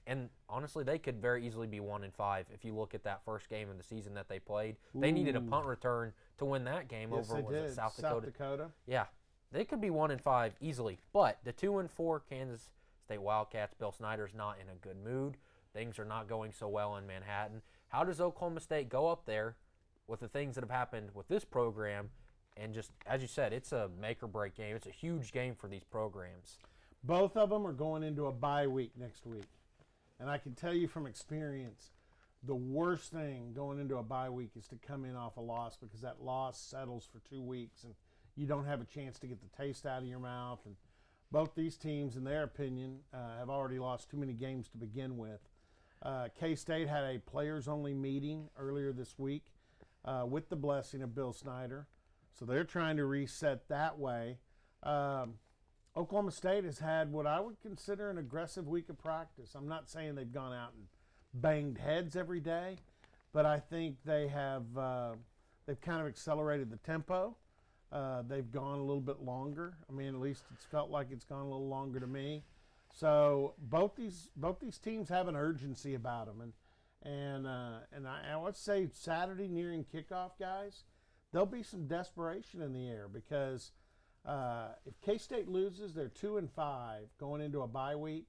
And honestly, they could very easily be 1-5 if you look at that first game of the season that they played. They needed a punt return to win that game over South Dakota. Yeah, they could be 1-5 easily. But the 2-4 Kansas State Wildcats, Bill Snyder's not in a good mood. Things are not going so well in Manhattan. How does Oklahoma State go up there with the things that have happened with this program? And just, as you said, it's a make-or-break game. It's a huge game for these programs. Both of them are going into a bye week next week. And I can tell you from experience, the worst thing going into a bye week is to come in off a loss, because that loss settles for 2 weeks and you don't have a chance to get the taste out of your mouth. And both these teams, in their opinion, have already lost too many games to begin with. K-State had a players-only meeting earlier this week with the blessing of Bill Snyder. So they're trying to reset that way. Oklahoma State has had what I would consider an aggressive week of practice. I'm not saying they've gone out and banged heads every day, but I think they have they've kind of accelerated the tempo. They've gone a little bit longer. I mean, at least it's felt like it's gone a little longer to me. So both these teams have an urgency about them, and I would say Saturday nearing kickoff, guys, there'll be some desperation in the air, because if K-State loses, they're 2-5 going into a bye week,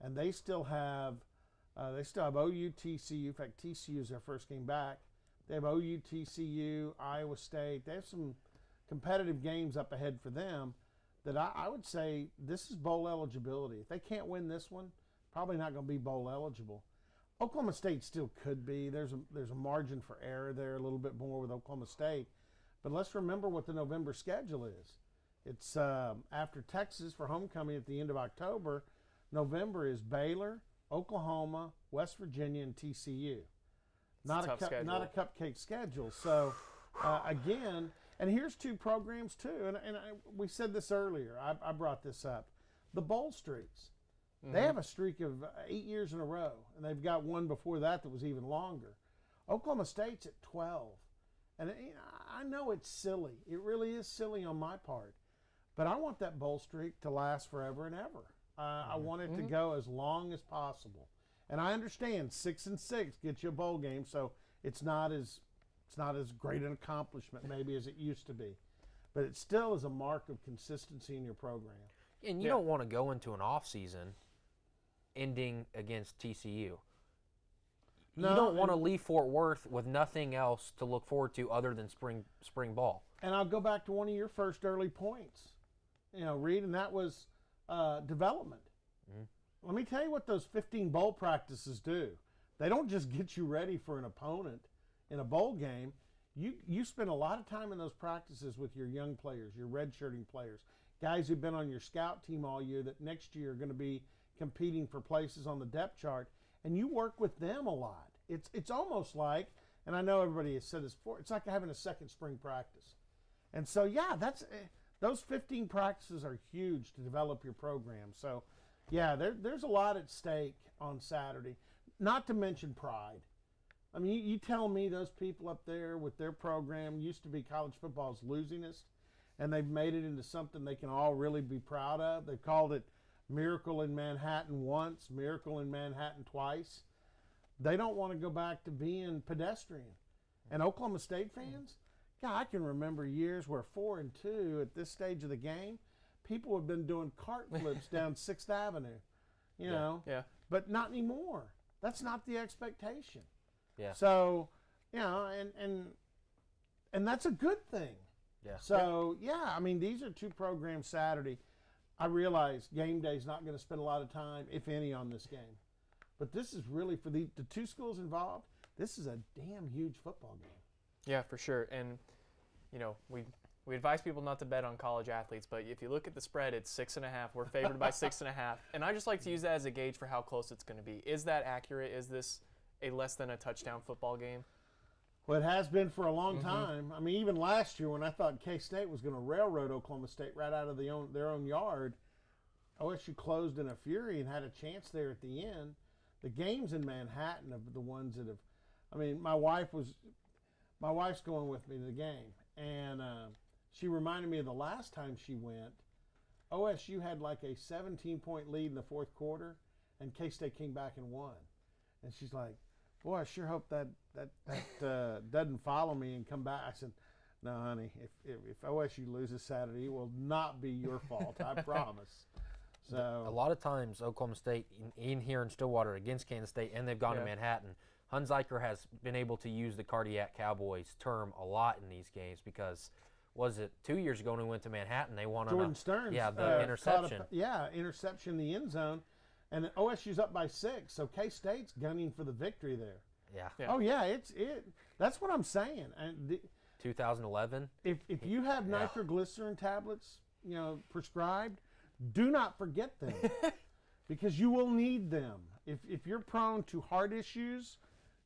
and they still have OU, TCU. In fact, TCU is their first game back. They have OU, TCU, Iowa State. They have some competitive games up ahead for them that I would say this is bowl eligibility. If they can't win this one, probably not going to be bowl eligible. Oklahoma State still could be. There's a margin for error there a little bit more with Oklahoma State. But let's remember what the November schedule is. It's after Texas for homecoming at the end of October. November is Baylor, Oklahoma, West Virginia, and TCU. Not a cupcake schedule. So again, and here's two programs too. And we said this earlier. I brought this up. The bowl streaks. Mm-hmm. They have a streak of 8 years in a row, and they've got one before that was even longer. Oklahoma State's at 12. And I know it's silly. It really is silly on my part. But I want that bowl streak to last forever and ever. I want it to go as long as possible. And I understand 6-6 gets you a bowl game, so it's not as great an accomplishment maybe as it used to be. But it still is a mark of consistency in your program. And you don't want to go into an off season ending against TCU. No, you don't want to leave Fort Worth with nothing else to look forward to other than spring ball. And I'll go back to one of your first early points, Reed, and that was development. Mm-hmm. Let me tell you what those 15 bowl practices do. They don't just get you ready for an opponent in a bowl game. You spend a lot of time in those practices with your young players, your redshirting players, guys who've been on your scout team all year that next year are going to be competing for places on the depth chart, and you work with them a lot. It's almost like, and I know everybody has said this before, it's like having a second spring practice. And so, those 15 practices are huge to develop your program. So, there's a lot at stake on Saturday, not to mention pride. I mean, you tell me those people up there with their program used to be college football's losingest, and they've made it into something they can all really be proud of. They've called it Miracle in Manhattan once, Miracle in Manhattan twice. They don't want to go back to being pedestrian. And Oklahoma State fans, God, I can remember years where 4-2 at this stage of the game, people have been doing cart flips down 6th Avenue, you know. Yeah. But not anymore. That's not the expectation. Yeah. So, you know, and that's a good thing. Yeah. So, yeah, I mean, these are two programs Saturday. I realize game day is not going to spend a lot of time, if any, on this game. But this is really, for the two schools involved, this is a damn huge football game. Yeah, for sure. And, you know, we advise people not to bet on college athletes, but if you look at the spread, it's 6.5. We're favored by 6.5. And I just like to use that as a gauge for how close it's going to be. Is that accurate? Is this a less than a touchdown football game? Well, it has been for a long time. I mean, even last year when I thought K-State was going to railroad Oklahoma State right out of their own yard, OSU closed in a fury and had a chance there at the end. The games in Manhattan are the ones that have, I mean, my wife's going with me to the game, and she reminded me of the last time she went. OSU had like a 17-point lead in the fourth quarter, and K-State came back and won. And she's like, boy, I sure hope that doesn't follow me and come back. I said, no, honey, if OSU loses Saturday, it will not be your fault, I promise. So a lot of times Oklahoma State in here in Stillwater against Kansas State, and they've gone to Manhattan. Hunziker has been able to use the Cardiac Cowboys term a lot in these games because, was it 2 years ago when we went to Manhattan, they won Jordan Stearns, the interception. Interception in the end zone. And OSU's up by 6, so K-State's gunning for the victory there. Yeah. Oh yeah, that's what I'm saying. And 2011. If you have nitroglycerin tablets, you know, prescribed, do not forget them because you will need them. If you're prone to heart issues,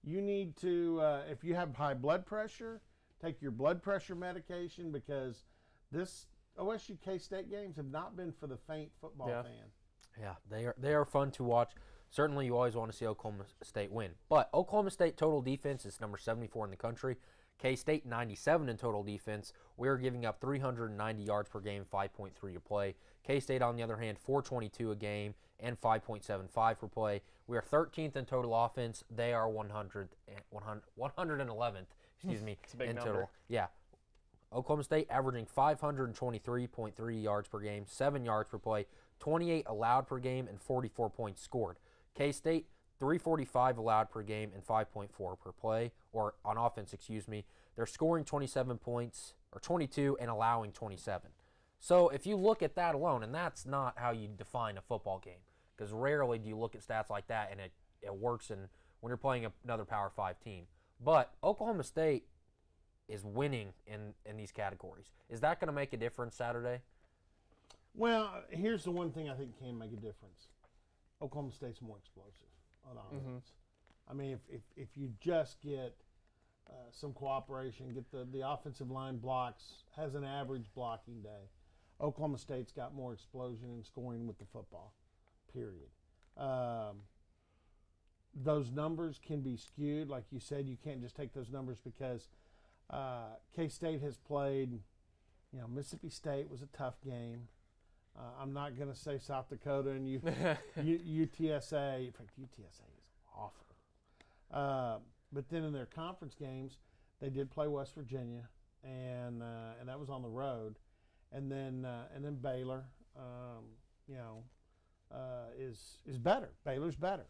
you need to. If you have high blood pressure, take your blood pressure medication because this OSU K-State games have not been for the faint football fan. Yeah, they are fun to watch. Certainly, you always want to see Oklahoma State win. But Oklahoma State total defense is number 74 in the country. K-State 97 in total defense. We're giving up 390 yards per game, 5.3 a play. K-State, on the other hand, 422 a game and 5.75 per play. We are 13th in total offense. They are 111th. Excuse me. It's a big in number. total. Yeah. Oklahoma State averaging 523.3 yards per game, 7 yards per play, 28 allowed per game, and 44 points scored. K-State, 345 allowed per game and 5.4 per play, or on offense, excuse me. They're scoring 27 points, or 22, and allowing 27. So if you look at that alone, and that's not how you define a football game, because rarely do you look at stats like that and it works when you're playing another Power 5 team. But Oklahoma State is winning in these categories. Is that going to make a difference Saturday? Well, here's the one thing I think can make a difference. Oklahoma State's more explosive on offense. I mean, if you just get some cooperation, get the offensive line blocks, has an average blocking day. Oklahoma State's got more explosion and scoring with the football, period. Those numbers can be skewed. Like you said, you can't just take those numbers because K-State has played, you know, Mississippi State was a tough game. I'm not going to say South Dakota and UTSA. In fact, UTSA is awful. But then in their conference games, they did play West Virginia, and that was on the road. And then Baylor, is better. Baylor's better.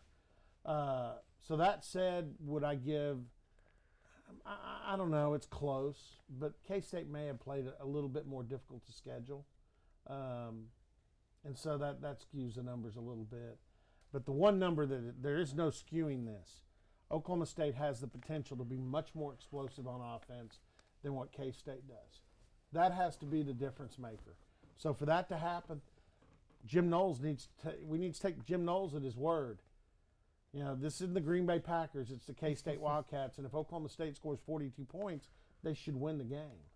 So that said, would I give? I don't know. It's close, but K-State may have played a little bit more difficult to schedule. And so that skews the numbers a little bit. But the one number that there is no skewing this. Oklahoma State has the potential to be much more explosive on offense than what K-State does. That has to be the difference maker. So for that to happen, Jim Knowles we need to take Jim Knowles at his word. You know, this isn't the Green Bay Packers, it's the K-State Wildcats, and if Oklahoma State scores 42 points, they should win the game.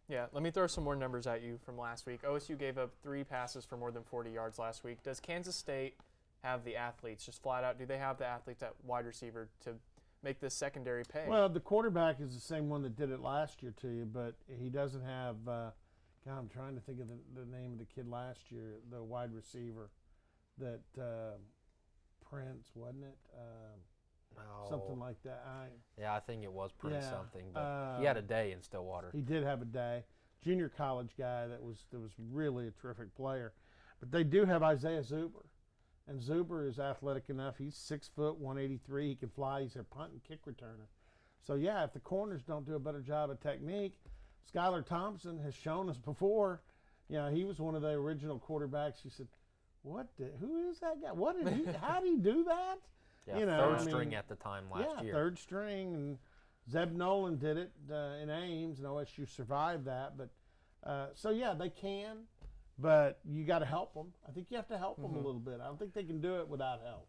Yeah, let me throw some more numbers at you from last week. OSU gave up 3 passes for more than 40 yards last week. Does Kansas State have the athletes, just flat out, do they have the athletes at wide receiver to make this secondary pay. Well, the quarterback is the same one that did it last year to you, but he doesn't have. God, I'm trying to think of the name of the kid last year, the wide receiver, that Prince, wasn't it? Something like that. Yeah, I think it was Prince Yeah, something, but he had a day in Stillwater. He did have a day. Junior college guy that was really a terrific player. But they do have Isaiah Zuber. And Zuber is athletic enough. He's 6 foot, 183. He can fly. He's a punt and kick returner. So, yeah, if the corners don't do a better job of technique, Skylar Thompson has shown us before. You know, he was one of the original quarterbacks. He said, who is that guy? What did he, how did he do that? Yeah, you know, third string at the time last year. Yeah, third string. And Zeb Nolan did it in Ames, and OSU survived that. But so, yeah, they can. But you got to help them. I think you have to help them a little bit. I don't think they can do it without help.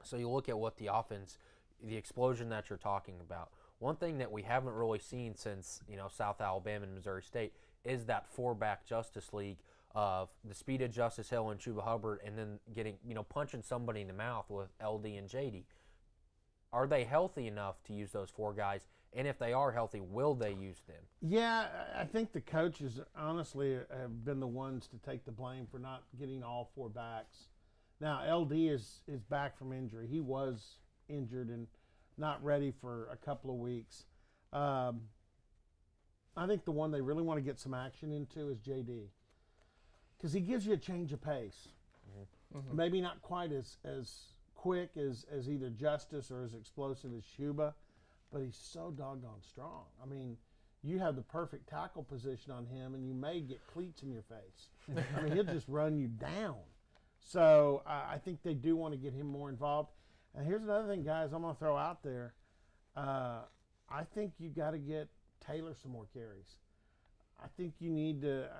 So you look at what the offense, the explosion that you're talking about. One thing that we haven't really seen since, South Alabama and Missouri State is that 4-back Justice League of the speed of Justice Hill and Chuba Hubbard, and then getting, punching somebody in the mouth with LD and JD. Are they healthy enough to use those 4 guys? And if they are healthy, will they use them? Yeah, I think the coaches honestly have been the ones to take the blame for not getting all 4 backs. Now, LD is back from injury. He was injured and not ready for a couple of weeks. I think the one they really want to get some action into is JD, because he gives you a change of pace. Maybe not quite as quick as either Justice or as explosive as Chuba, but he's so doggone strong. I mean, you have the perfect tackle position on him, and you may get cleats in your face. I mean, he'll just run you down. So I think they do want to get him more involved. And here's another thing, guys, I'm going to throw out there. I think you got to get Taylor some more carries. I think you need to,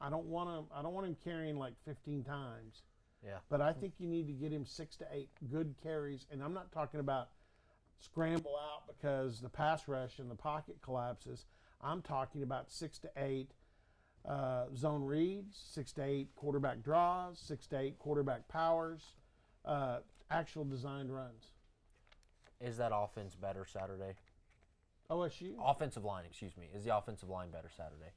I don't want him carrying like 15 times. Yeah. But I think you need to get him 6 to 8 good carries, and I'm not talking about scramble out because the pass rush and the pocket collapses. I'm talking about 6 to 8 zone reads, 6 to 8 quarterback draws, 6 to 8 quarterback powers, actual designed runs. Is that offense better Saturday? OSU? Offensive line, excuse me. Is the offensive line better Saturday?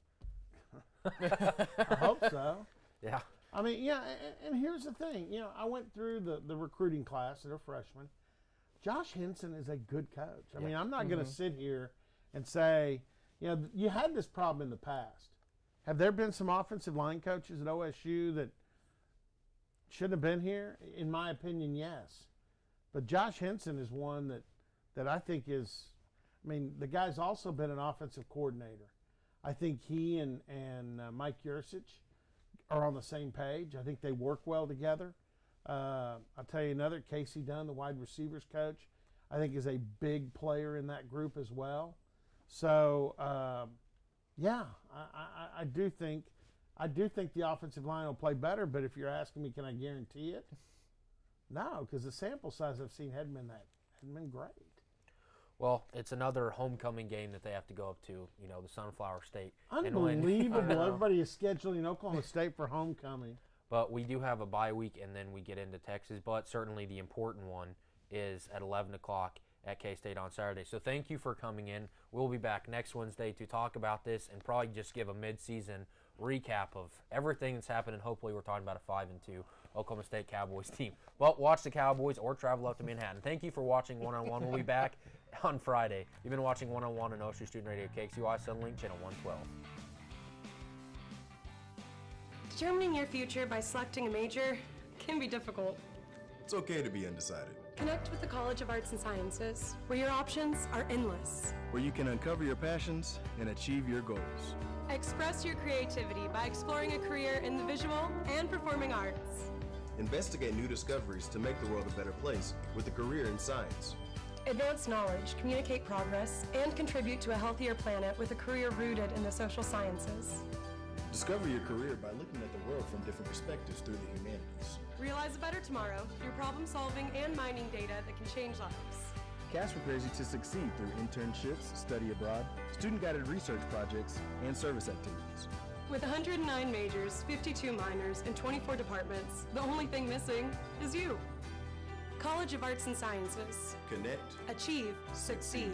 I hope so. Yeah. I mean, yeah, and here's the thing. I went through the recruiting class. They're freshmen. Josh Henson is a good coach. I mean, I'm not going to sit here and say, you had this problem in the past. Have there been some offensive line coaches at OSU that shouldn't have been here? In my opinion, yes. But Josh Henson is one that I think is, the guy's also been an offensive coordinator. I think he and Mike Yursich are on the same page. I think they work well together. I'll tell you another, Casey Dunn, the wide receivers coach, I think is a big player in that group as well. So, yeah, I do think the offensive line will play better, but if you're asking me, can I guarantee it? No, because the sample size I've seen hadn't been great. Well, it's another homecoming game that they have to go up to, the Sunflower State. Unbelievable. Everybody is scheduling Oklahoma State for homecoming. But we do have a bye week, and then we get into Texas. But certainly the important one is at 11 o'clock at K-State on Saturday. So thank you for coming in. We'll be back next Wednesday to talk about this and probably just give a mid-season recap of everything that's happened, and hopefully we're talking about a 5-2 Oklahoma State Cowboys team. Well, watch the Cowboys or travel up to Manhattan. Thank you for watching One-on-One. We'll be back on Friday. You've been watching One-on-One on OSU Student Radio, KXUI Sunlink Channel 112. Determining your future by selecting a major can be difficult. It's okay to be undecided. Connect with the College of Arts and Sciences, where your options are endless. Where you can uncover your passions and achieve your goals. Express your creativity by exploring a career in the visual and performing arts. Investigate new discoveries to make the world a better place with a career in science. Advance knowledge, communicate progress, and contribute to a healthier planet with a career rooted in the social sciences. Discover your career by looking at the world from different perspectives through the humanities. Realize a better tomorrow through problem solving and mining data that can change lives. Cash prepares you to succeed through internships, study abroad, student-guided research projects, and service activities. With 109 majors, 52 minors, and 24 departments, the only thing missing is you. College of Arts and Sciences. Connect. Achieve. Succeed.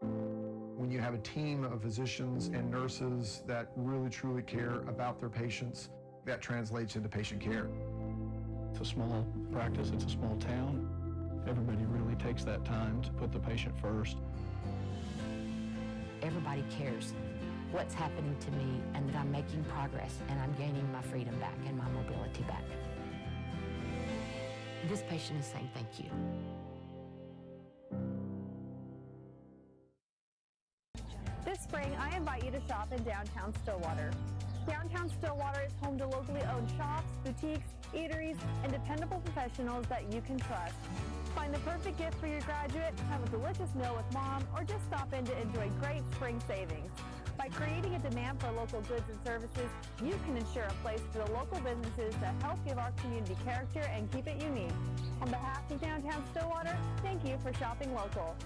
When you have a team of physicians and nurses that really truly care about their patients, that translates into patient care. It's a small practice, it's a small town. Everybody really takes that time to put the patient first. Everybody cares what's happening to me and that I'm making progress and I'm gaining my freedom back and my mobility back. This patient is saying thank you. This spring, I invite you to shop in downtown Stillwater. Downtown Stillwater is home to locally owned shops, boutiques, eateries, and dependable professionals that you can trust. Find the perfect gift for your graduate, have a delicious meal with mom, or just stop in to enjoy great spring savings. By creating a demand for local goods and services, you can ensure a place for the local businesses that help give our community character and keep it unique. On behalf of downtown Stillwater, thank you for shopping local.